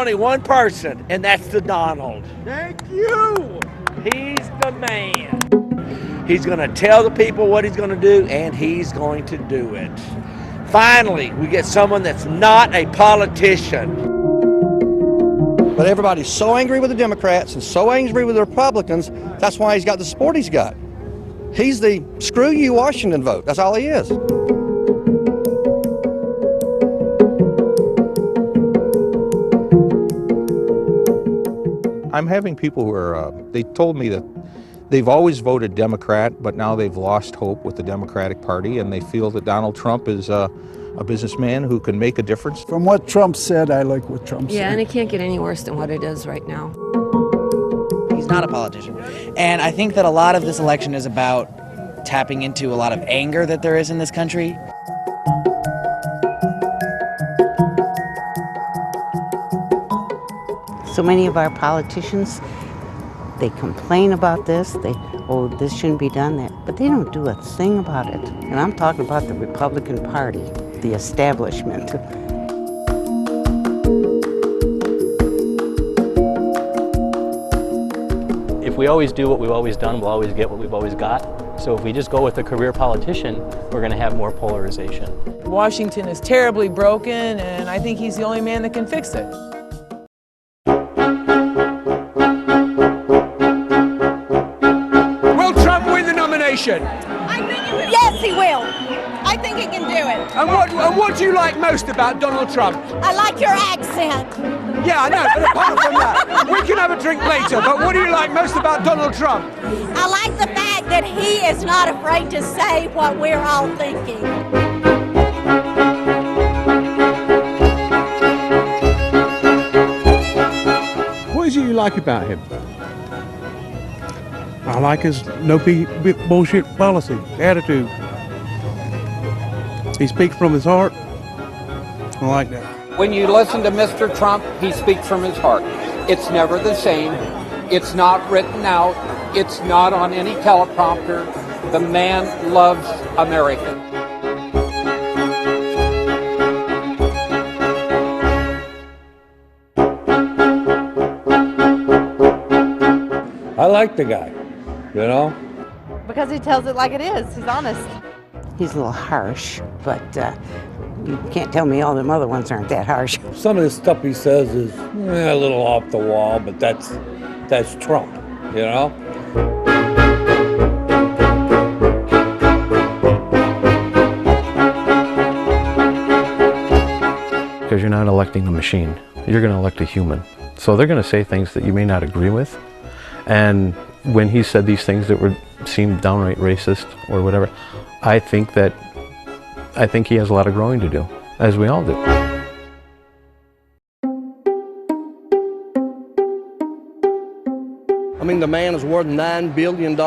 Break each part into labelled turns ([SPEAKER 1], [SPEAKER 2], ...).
[SPEAKER 1] only one person, and that's the Donald.
[SPEAKER 2] Thank you.
[SPEAKER 1] He's the man. He's going to tell the people what he's going to do, and he's going to do it. Finally, we get someone that's not a politician.
[SPEAKER 3] But everybody's so angry with the Democrats and so angry with the Republicans, that's why he's got the support he's got. He's the screw you Washington vote. That's all he is.
[SPEAKER 4] I'm having people who are, they told me that they've always voted Democrat, but now they've lost hope with the Democratic Party, and they feel that Donald Trump is a businessman who can make a difference.
[SPEAKER 5] From what Trump said, I like what Trump said.
[SPEAKER 6] Yeah, and it can't get any worse than what it is right now.
[SPEAKER 7] He's not a politician. And I think that a lot of this election is about tapping into a lot of anger that there is in this country.
[SPEAKER 8] So many of our politicians, they complain about this, this shouldn't be done, but they don't do a thing about it. And I'm talking about the Republican Party, the establishment.
[SPEAKER 9] If we always do what we've always done, we'll always get what we've always got. So if we just go with a career politician, we're going to have more polarization.
[SPEAKER 10] Washington is terribly broken, and I think he's the only man that can fix it.
[SPEAKER 2] Will Trump win the nomination?
[SPEAKER 11] Yes, he will. I think he can do it.
[SPEAKER 2] And what do you like most about Donald Trump?
[SPEAKER 11] I like your accent.
[SPEAKER 2] Yeah, I know, but apart from that, we can have a drink later, but what do you like most about Donald Trump?
[SPEAKER 11] I like the fact that he is not afraid to say what we're all thinking.
[SPEAKER 5] What is it you like about him? I like his no bullshit policy, attitude. He speaks from his heart. I like that.
[SPEAKER 12] When you listen to Mr. Trump, he speaks from his heart. It's never the same. It's not written out. It's not on any teleprompter. The man loves America.
[SPEAKER 1] I like the guy, you know?
[SPEAKER 6] Because he tells it like it is. He's honest.
[SPEAKER 8] He's a little harsh, but you can't tell me all them other ones aren't that harsh.
[SPEAKER 1] Some of the stuff he says is a little off the wall, but that's Trump, you know?
[SPEAKER 9] Because you're not electing a machine, you're going to elect a human. So they're going to say things that you may not agree with. And when he said these things that seemed downright racist or whatever, I think he has a lot of growing to do, as we all do.
[SPEAKER 3] I mean, the man is worth $9 billion.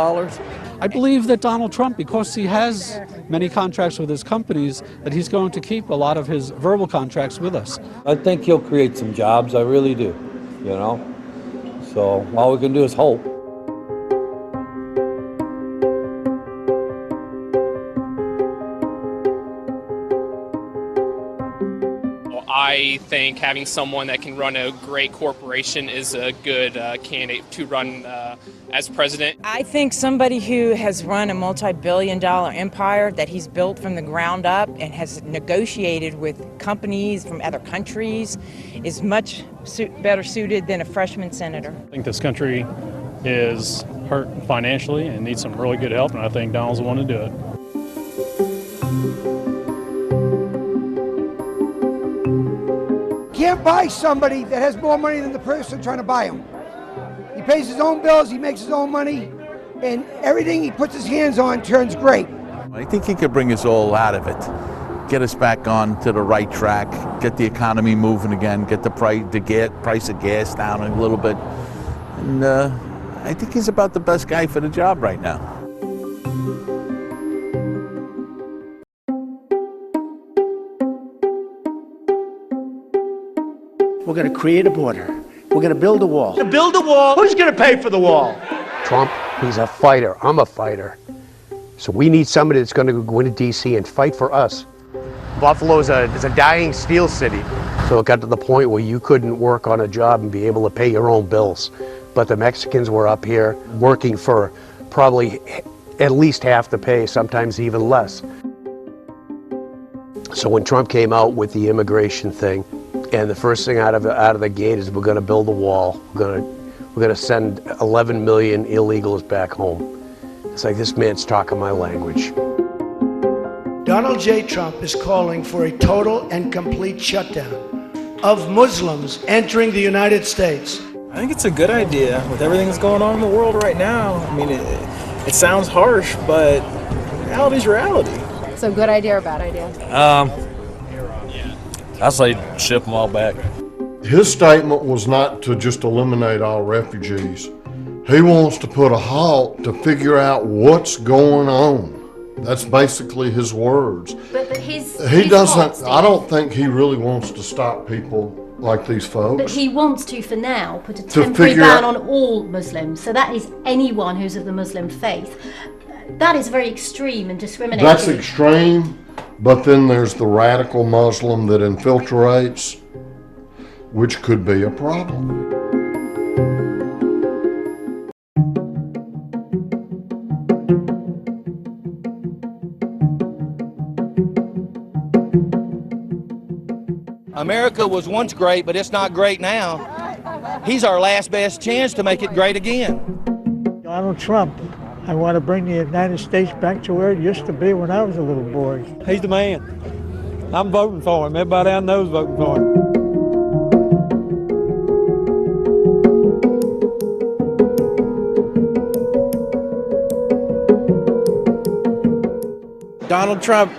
[SPEAKER 5] I believe that Donald Trump, because he has many contracts with his companies, that he's going to keep a lot of his verbal contracts with us.
[SPEAKER 1] I think he'll create some jobs, I really do, you know? So all we can do is hope.
[SPEAKER 13] I think having someone that can run a great corporation is a good candidate to run as president.
[SPEAKER 10] I think somebody who has run a multi-billion-dollar empire that he's built from the ground up and has negotiated with companies from other countries is much better suited than a freshman senator.
[SPEAKER 9] I think this country is hurt financially and needs some really good help, and I think Donald's the one to do it.
[SPEAKER 2] Can't buy somebody that has more money than the person trying to buy him. He pays his own bills, he makes his own money, and everything he puts his hands on turns great.
[SPEAKER 14] I think he could bring us all out of it, get us back on to the right track, get the economy moving again, get the price of gas down a little bit. And I think he's about the best guy for the job right now.
[SPEAKER 2] We're going to create a border. We're going to build a wall. To build a wall? Who's going to pay for the wall?
[SPEAKER 15] Trump, he's a fighter. I'm a fighter. So we need somebody that's going to go into D.C. and fight for us. Buffalo is a dying steel city. So it got to the point where you couldn't work on a job and be able to pay your own bills. But the Mexicans were up here working for probably at least half the pay, sometimes even less. So when Trump came out with the immigration thing, and the first thing out of the gate is we're going to build a wall, we're going to send 11 million illegals back home. It's like, this man's talking my language.
[SPEAKER 16] Donald J. Trump is calling for a total and complete shutdown of Muslims entering the United States.
[SPEAKER 17] I think it's a good idea with everything that's going on in the world right now. I mean, it sounds harsh, but reality's reality.
[SPEAKER 6] It's a good idea or a bad idea?
[SPEAKER 18] I say ship them all back.
[SPEAKER 19] His statement was not to just eliminate all refugees. He wants to put a halt to figure out what's going on. That's basically his words.
[SPEAKER 20] But
[SPEAKER 19] he doesn't. I don't think he really wants to stop people like these folks.
[SPEAKER 20] But he wants to, for now, put a temporary ban on all Muslims. So that is anyone who's of the Muslim faith. That is very extreme and discriminating.
[SPEAKER 19] That's extreme, but then there's the radical Muslim that infiltrates, which could be a problem.
[SPEAKER 3] America was once great, but it's not great now. He's our last best chance to make it great again.
[SPEAKER 21] Donald Trump. I want to bring the United States back to where it used to be when I was a little boy.
[SPEAKER 22] He's the man. I'm voting for him. Everybody I know is voting for him.
[SPEAKER 23] Donald Trump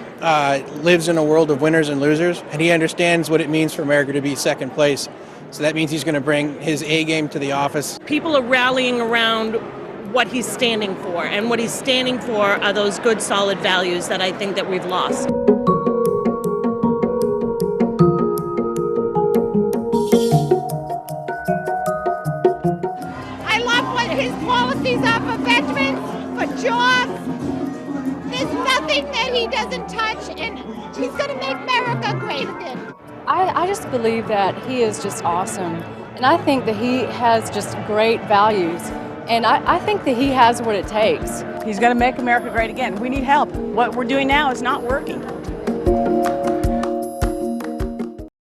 [SPEAKER 23] lives in a world of winners and losers, and he understands what it means for America to be second place. So that means he's going to bring his A game to the office.
[SPEAKER 24] People are rallying around what he's standing for, and what he's standing for are those good, solid values that I think that we've lost.
[SPEAKER 11] I love what his policies are for veterans, for jobs. There's nothing that he doesn't touch, and he's going to make America great again.
[SPEAKER 6] I just believe that he is just awesome. And I think that he has just great values. And I think that he has what it takes.
[SPEAKER 25] He's going to make America great again. We need help. What we're doing now is not working.